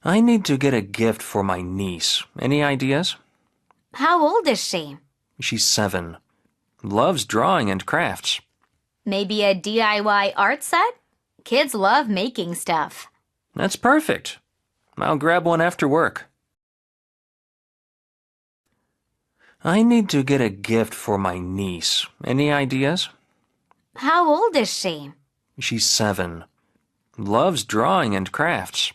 I need to get a gift for my niece. Any ideas? How old is she? She's 7. Loves drawing and crafts. Maybe a DIY art set? Kids love making stuff. That's perfect. I'll grab one after work. I need to get a gift for my niece. Any ideas? How old is she? She's 7. Loves drawing and crafts.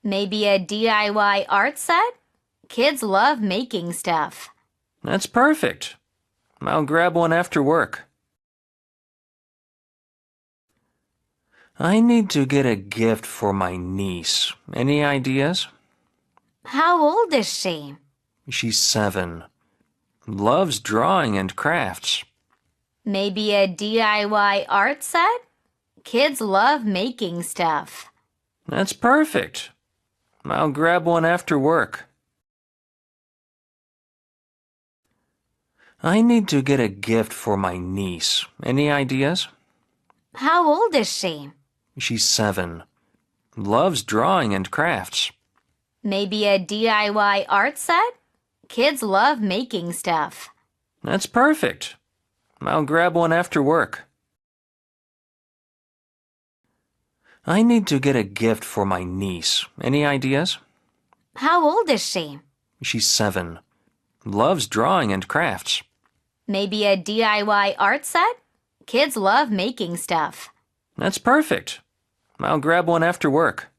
Maybe a DIY art set? Kids love making stuff. That's perfect. I'll grab one after work. I need to get a gift for my niece. Any ideas? How old is she? She's 7. Loves drawing and crafts. Maybe a DIY art set? Kids love making stuff. That's perfect. I'll grab one after work. I need to get a gift for my niece. Any ideas? How old is she? She's 7. Loves drawing and crafts. Maybe a DIY art set? Kids love making stuff. That's perfect. I'll grab one after work. I need to get a gift for my niece. Any ideas? How old is she? She's 7. Loves drawing and crafts. Maybe a DIY art set? Kids love making stuff. That's perfect. I'll grab one after work.